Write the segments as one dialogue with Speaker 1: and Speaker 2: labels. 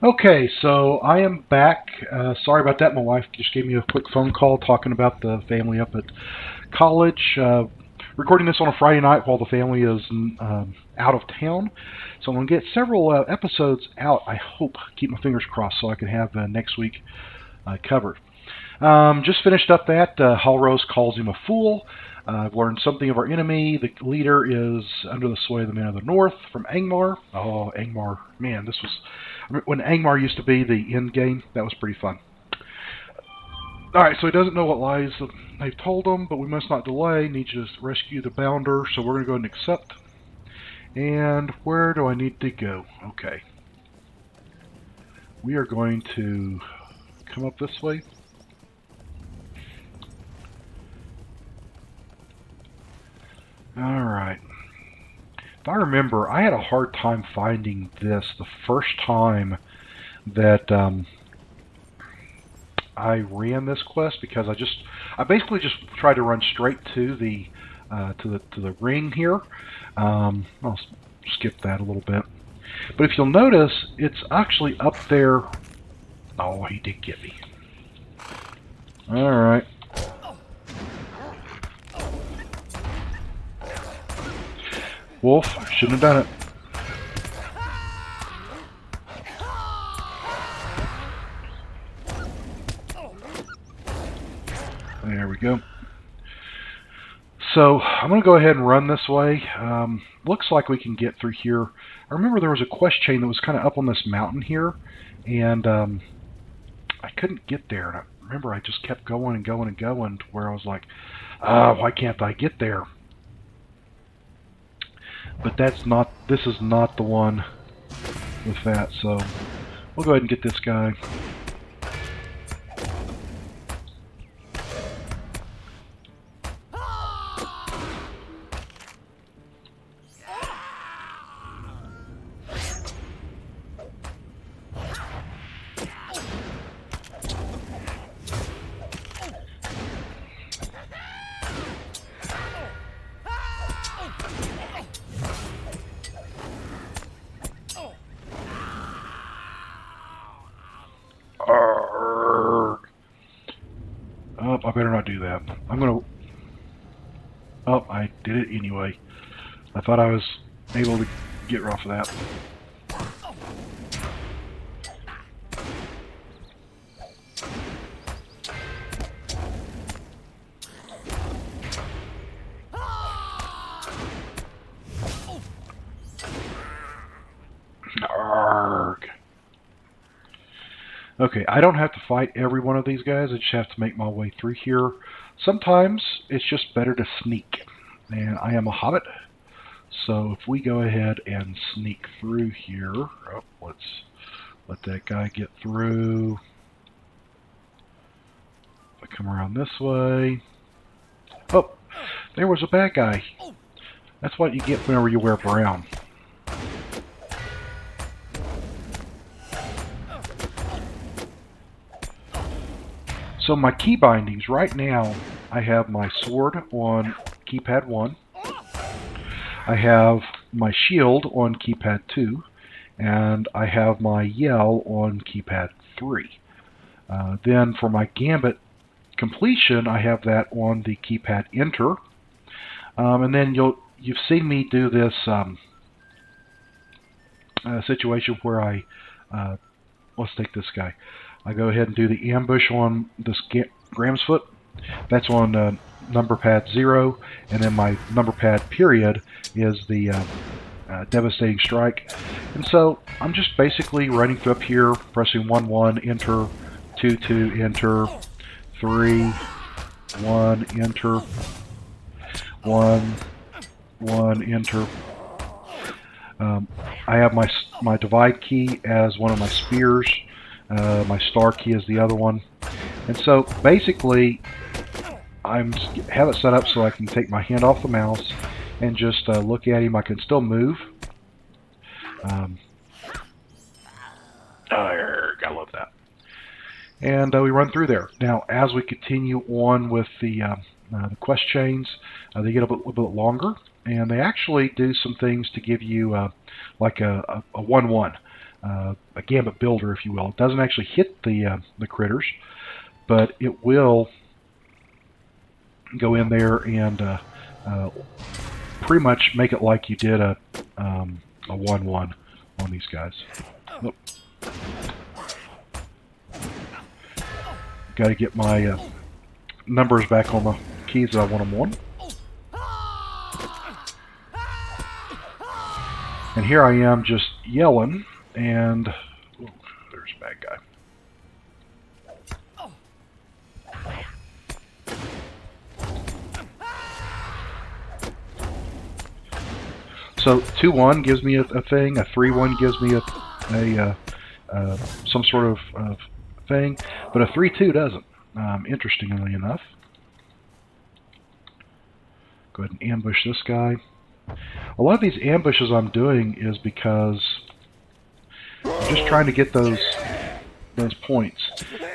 Speaker 1: Okay, so I am back. Sorry about that. My wife just gave me a quick phone call talking about the family up at college. Recording this on a Friday night while the family is out of town. So I'm going to get several episodes out, I hope. Keep my fingers crossed so I can have next week covered. Just finished up that. Hallrose calls him a fool. I've learned something of our enemy. The leader is under the sway of the men of the north from Angmar. Oh, Angmar. Man, this was... when Angmar used to be the end game, that was pretty fun. Alright, so he doesn't know what lies they've told him, but we must not delay. Need to rescue the bounder, so we're going to go ahead and accept. And where do I need to go? Okay. We are going to come up this way. Alright. If I remember, I had a hard time finding this the first time that I ran this quest because I basically just tried to run straight to the ring here. I'll skip that a little bit. But if you'll notice, it's actually up there. Oh, he did get me. Alright. Wolf, shouldn't have done it. There we go. So, I'm going to go ahead and run this way. Looks like we can get through here. I remember there was a quest chain that was kind of up on this mountain here, and I couldn't get there. And I remember I just kept going and going and going to where I was like, why can't I get there? But this is not the one with that, so we'll go ahead and get this guy. Oh, I better not do that. I'm gonna... Oh, I did it anyway. I thought I was able to get off of that. Arrgh. Okay, I don't have to fight every one of these guys. I just have to make my way through here. Sometimes it's just better to sneak. And I am a hobbit. So if we go ahead and sneak through here. Oh, let's let that guy get through. If I come around this way. Oh, there was a bad guy. That's what you get whenever you wear brown. So my key bindings, right now, I have my sword on keypad 1. I have my shield on keypad 2. And I have my yell on keypad 3. Then for my gambit completion, I have that on the keypad enter. And then you've seen me do this situation where I, let's take this guy. I go ahead and do the ambush on this Graham's Foot. That's on number pad 0, and then my number pad period is the devastating strike. And so I'm just basically running through up here, pressing 1-1, enter, 2-2, enter, 3-1, enter, 1-1, enter. I have my divide key as one of my spears. My star key is the other one. And so basically I have it set up so I can take my hand off the mouse and just look at him. I can still move. I love that. And we run through there. Now as we continue on with the quest chains, they get a little bit longer, and they actually do some things to give you like a 1-1. a gambit builder, if you will. It doesn't actually hit the critters, but it will go in there and pretty much make it like you did a 1/1 on these guys. Nope. Got to get my numbers back on the keys that I want them on. And here I am just yelling, and ooh, there's a bad guy. So 2/1 gives me a thing, a 3/1 gives me a some sort of thing, but a 3/2 doesn't. Interestingly enough. Go ahead and ambush this guy. A lot of these ambushes I'm doing is because I'm just trying to get those points.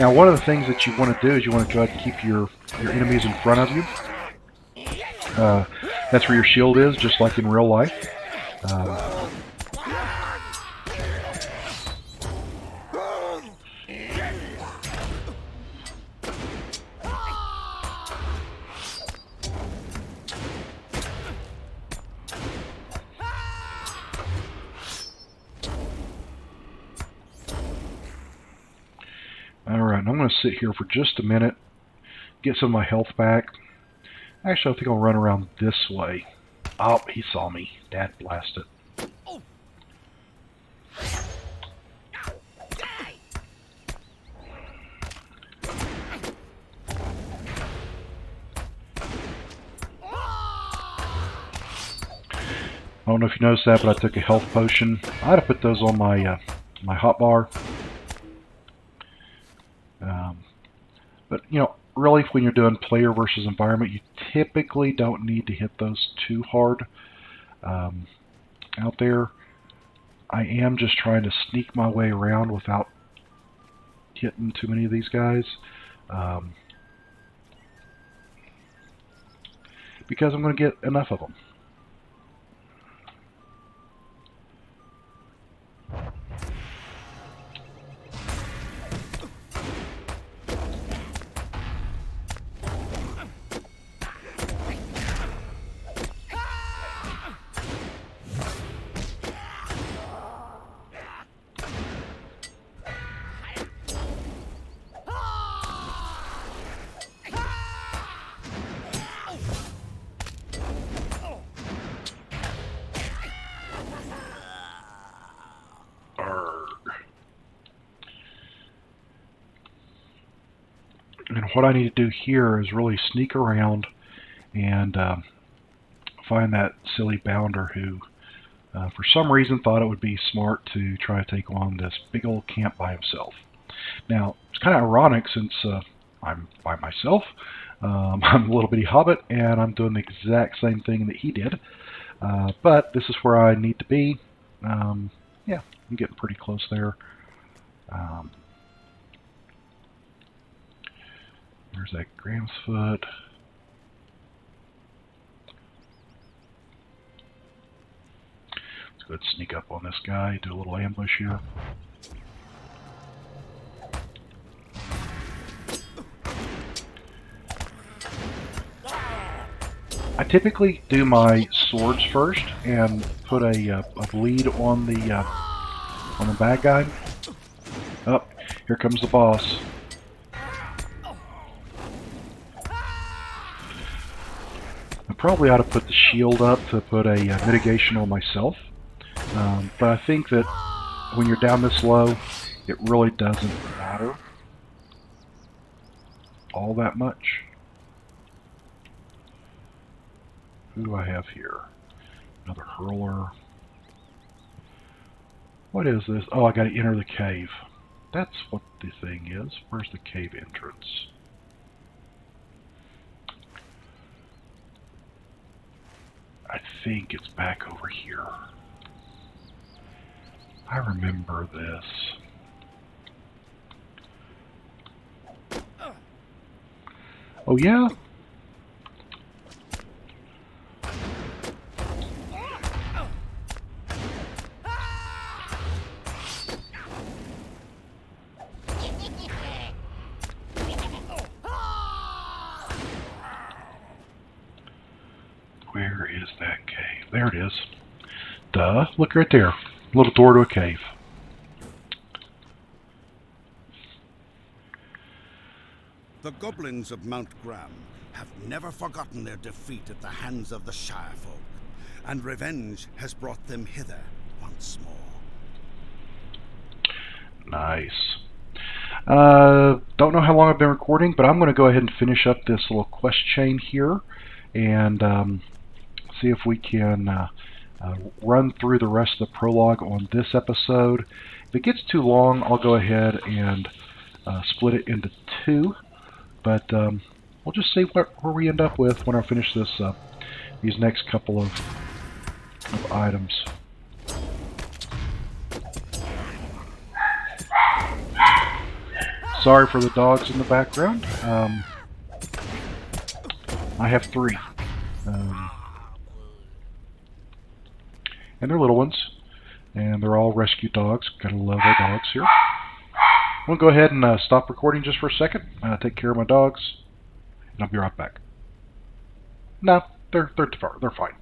Speaker 1: Now, one of the things that you want to do is you want to try to keep your enemies in front of you. That's where your shield is, just like in real life. Alright, I'm going to sit here for just a minute, get some of my health back. Actually, I think I'll run around this way. Oh, he saw me. Dad blasted. I don't know if you noticed that, but I took a health potion. I had to put those on my my hotbar. But, you know, really, when you're doing player versus environment, you typically don't need to hit those too hard out there. I am just trying to sneak my way around without hitting too many of these guys. Because I'm going to get enough of them. And what I need to do here is really sneak around and find that silly bounder who, for some reason, thought it would be smart to try to take on this big old camp by himself. Now, it's kind of ironic since I'm by myself. I'm a little bitty hobbit, and I'm doing the exact same thing that he did. But this is where I need to be. Yeah, I'm getting pretty close there. There's that Graham's foot. Let's go ahead and sneak up on this guy, do a little ambush here. I typically do my swords first and put a bleed on the bad guy. Oh, here comes the boss. I probably ought to put the shield up to put a mitigation on myself, but I think that when you're down this low, it really doesn't matter all that much. Who do I have here? Another hurler. What is this? Oh, I got to enter the cave. That's what the thing is. Where's the cave entrance? I think it's back over here. I remember this. Oh yeah? there it is. Duh, look right there. Little door to a cave.
Speaker 2: The goblins of Mount Graham have never forgotten their defeat at the hands of the Shire folk, and revenge has brought them hither once more.
Speaker 1: Nice. Don't know how long I've been recording, but I'm going to go ahead and finish up this little quest chain here and see if we can run through the rest of the prologue on this episode. If it gets too long, I'll go ahead and split it into two, but we'll just see where we end up with when I finish this these next couple of items. Sorry for the dogs in the background. I have 3. And they're little ones. And they're all rescue dogs. Gotta love our dogs here. I'm going to go ahead and stop recording just for a second. Take care of my dogs. And I'll be right back. No, they're fine.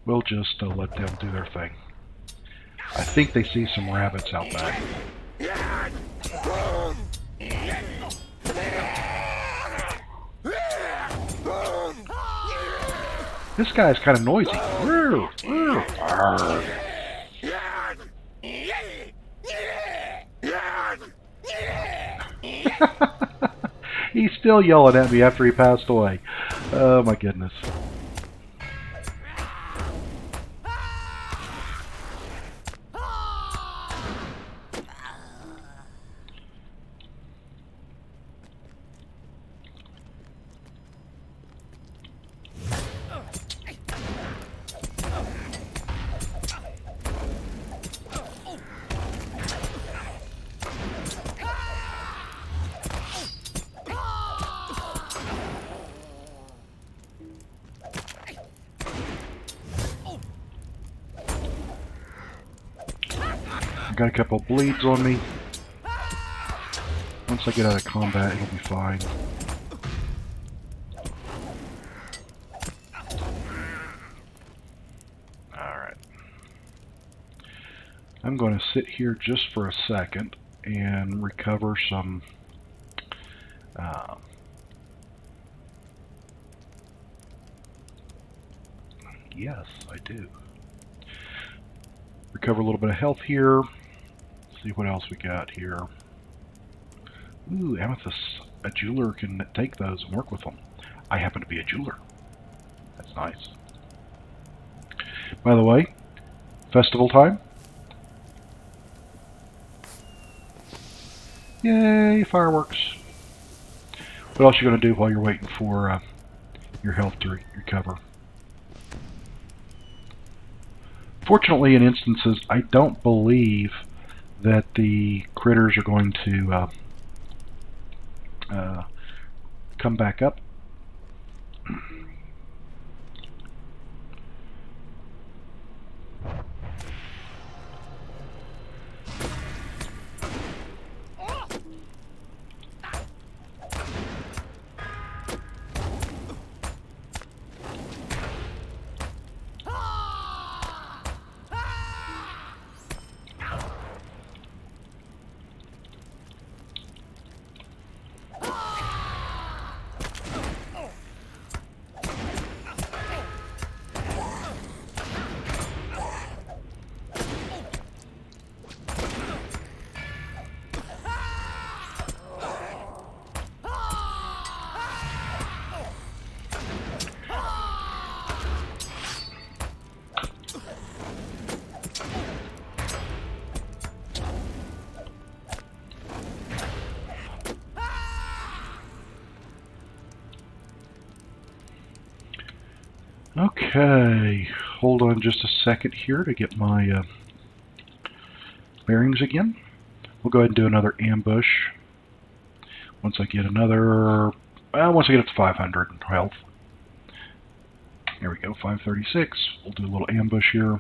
Speaker 1: We'll just let them do their thing. I think they see some rabbits out back. This guy's kind of noisy. He's still yelling at me after he passed away. Oh my goodness. I got a couple of bleeds on me. Once I get out of combat, it'll be fine. Alright. I'm going to sit here just for a second and recover some yes, I do. Recover a little bit of health here. See what else we got here. Ooh, amethyst. A jeweler can take those and work with them. I happen to be a jeweler. That's nice. By the way, festival time. Yay, fireworks. What else are you going to do while you're waiting for your health to recover? Fortunately, in instances, I don't believe that the critters are going to come back up. Okay, hold on just a second here to get my bearings again. We'll go ahead and do another ambush. Once I get another, once I get up to 500 health. There we go, 536. We'll do a little ambush here.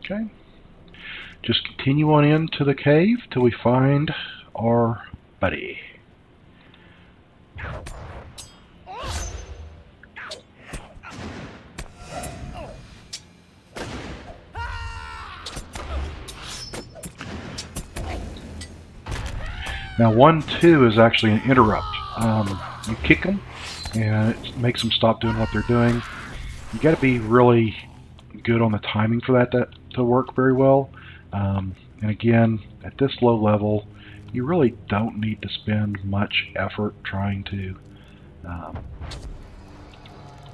Speaker 1: Okay. Just continue on into the cave till we find our buddy. Now 1-2 is actually an interrupt. You kick them and it makes them stop doing what they're doing. You got to be really good on the timing for that to work very well. And again, at this low level, you really don't need to spend much effort trying to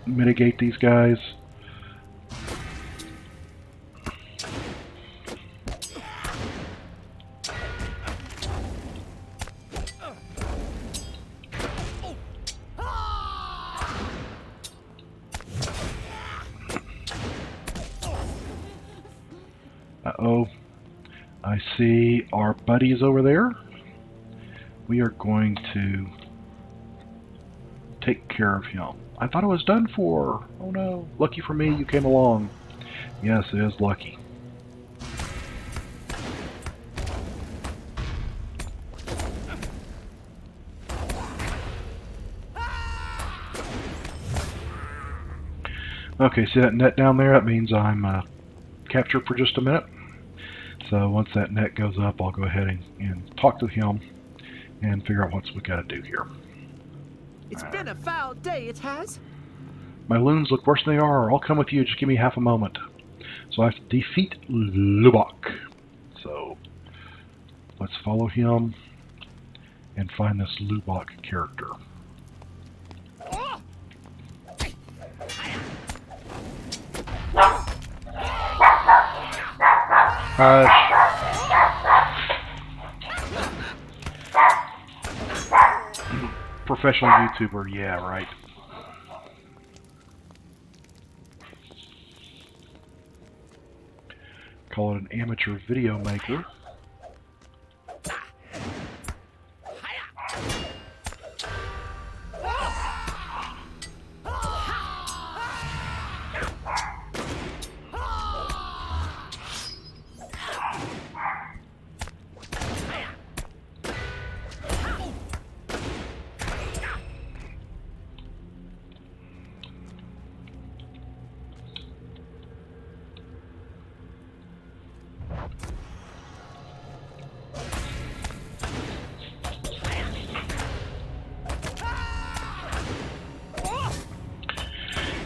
Speaker 1: mitigate these guys. Uh-oh. I see our buddies over there. We are going to take care of him. I thought it was done for. Oh no. Lucky for me, you came along. Yes, it is lucky. Okay, see that net down there? That means I'm captured for just a minute. So once that net goes up, I'll go ahead and talk to him and figure out what we got to do here.
Speaker 3: It's been a foul day, it has.
Speaker 1: My loons look worse than they are. I'll come with you. Just give me half a moment. So I have to defeat Lubok. So let's follow him and find this Lubok character. Professional YouTuber, yeah, right. Call it an amateur video maker.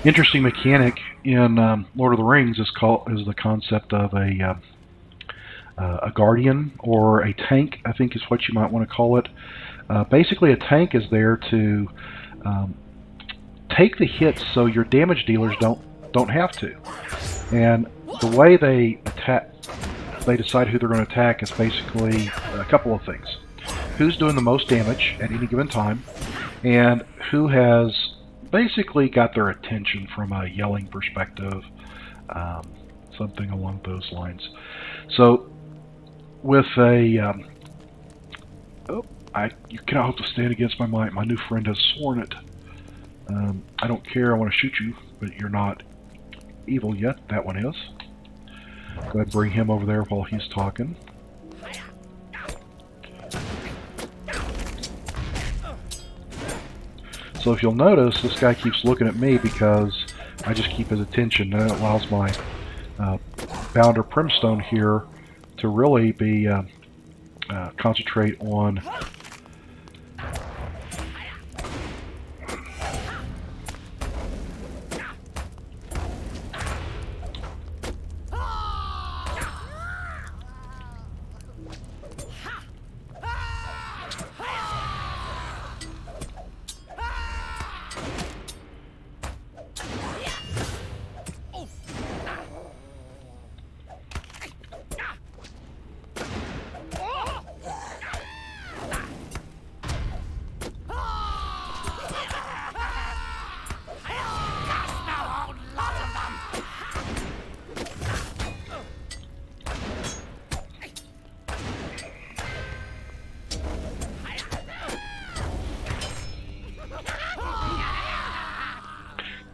Speaker 1: Interesting mechanic in Lord of the Rings is the concept of a guardian or a tank, I think is what you might want to call it. Basically, a tank is there to take the hits so your damage dealers don't have to. And the way they decide who they're going to attack is basically a couple of things: who's doing the most damage at any given time, and who has basically got their attention from a yelling perspective, something along those lines. So with a you cannot hope to stand against my might. My new friend has sworn it. I don't care. I want to shoot you, but you're not evil yet. That one is. Go ahead and bring him over there while he's talking. So if you'll notice, this guy keeps looking at me because I just keep his attention, and it allows my Bounder Primstone here to really be concentrate on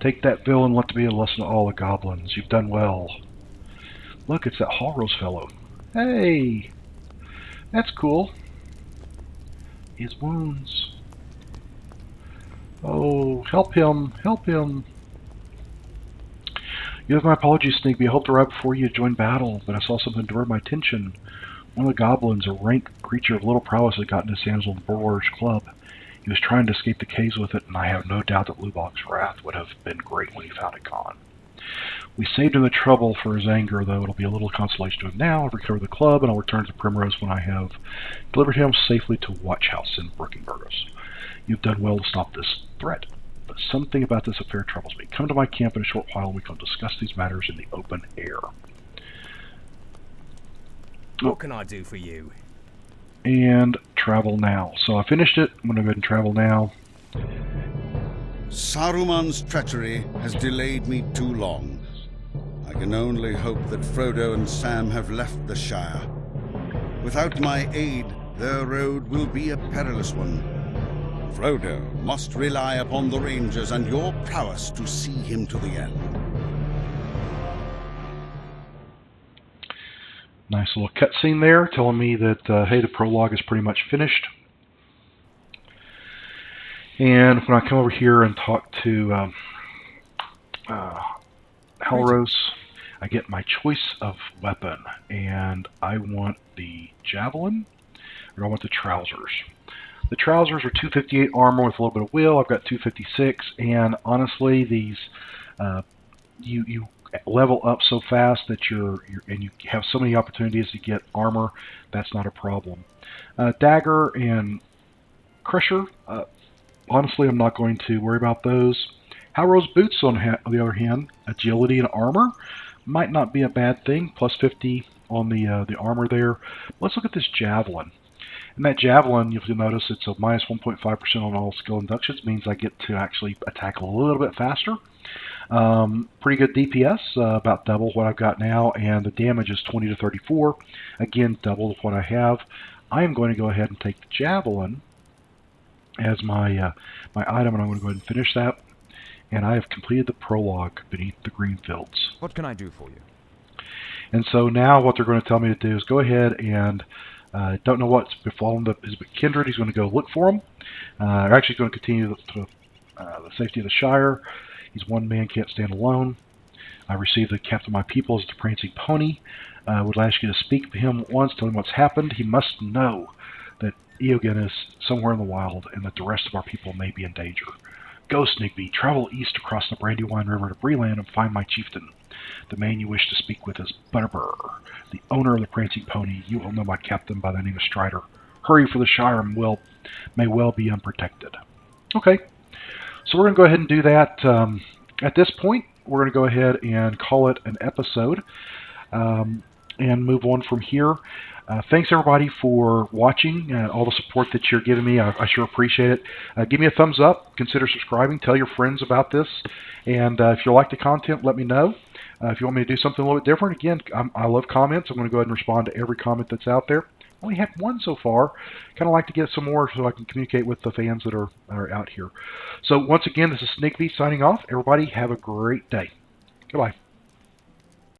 Speaker 1: take that villain, let to be a lesson to all the goblins. You've done well. Look, it's that Hallrose fellow. Hey, that's cool. His wounds. Oh, help him, help him. You have my apologies, Sneakby. I hoped to arrive before you joined battle, but I saw something divert my attention. One of the goblins, a rank creature of little prowess, had gotten his hands on the Burrower's club. He was trying to escape the caves with it, and I have no doubt that Lubok's wrath would have been great when he found it gone. We saved him the trouble for his anger, though it'll be a little consolation to him now. I've recovered the club, and I'll return to Primrose when I have delivered him safely to Watch House in Brookenburgos. You've done well to stop this threat, but something about this affair troubles me. Come to my camp in a short while, and we can discuss these matters in the open air.
Speaker 4: What can I do for you?
Speaker 1: And travel now. So I finished it. I'm going to go ahead and travel now.
Speaker 2: Saruman's treachery has delayed me too long. I can only hope that Frodo and Sam have left the Shire. Without my aid, their road will be a perilous one. Frodo must rely upon the Rangers and your prowess to see him to the end.
Speaker 1: Nice little cutscene there telling me that, hey, the prologue is pretty much finished. And when I come over here and talk to Hallrose, I get my choice of weapon. And I want the javelin, or I want the trousers. The trousers are 258 armor with a little bit of will. I've got 256, and honestly, these you level up so fast that and you have so many opportunities to get armor. That's not a problem. Dagger and Crusher. Honestly, I'm not going to worry about those. Hallrose boots, on the other hand, agility and armor might not be a bad thing. Plus 50 on the armor there. Let's look at this javelin. And that javelin, you'll notice it's a minus 1.5% on all skill inductions. Means I get to actually attack a little bit faster. Pretty good DPS, about double what I've got now, and the damage is 20 to 34. Again, double what I have. I am going to go ahead and take the javelin as my my item, and I'm going to go ahead and finish that. And I have completed the prologue beneath the green fields.
Speaker 4: What can I do for you?
Speaker 1: And so now what they're going to tell me to do is go ahead and don't know what's befallen his kindred. He's going to go look for him. They're actually going to continue to the safety of the Shire. He's one man, can't stand alone. I received the captain of my people as the prancing pony. Would ask you to speak to him once, tell him what's happened. He must know that Eogan is somewhere in the wild and that the rest of our people may be in danger. Go, Sneakby, travel east across the Brandywine River to Breeland and find my chieftain. The man you wish to speak with is Butterbur, the owner of the prancing pony. You will know my captain by the name of Strider. Hurry, for the Shire may well be unprotected. Okay, so we're going to go ahead and do that. At this point, we're going to go ahead and call it an episode and move on from here. Thanks, everybody, for watching, all the support that you're giving me. I sure appreciate it. Give me a thumbs up. Consider subscribing. Tell your friends about this. And if you like the content, let me know. If you want me to do something a little bit different, again, I love comments. I'm going to go ahead and respond to every comment that's out there. I only have one so far. Kind of like to get some more so I can communicate with the fans that are out here. So once again, this is Sneakby signing off. Everybody have a great day. Goodbye.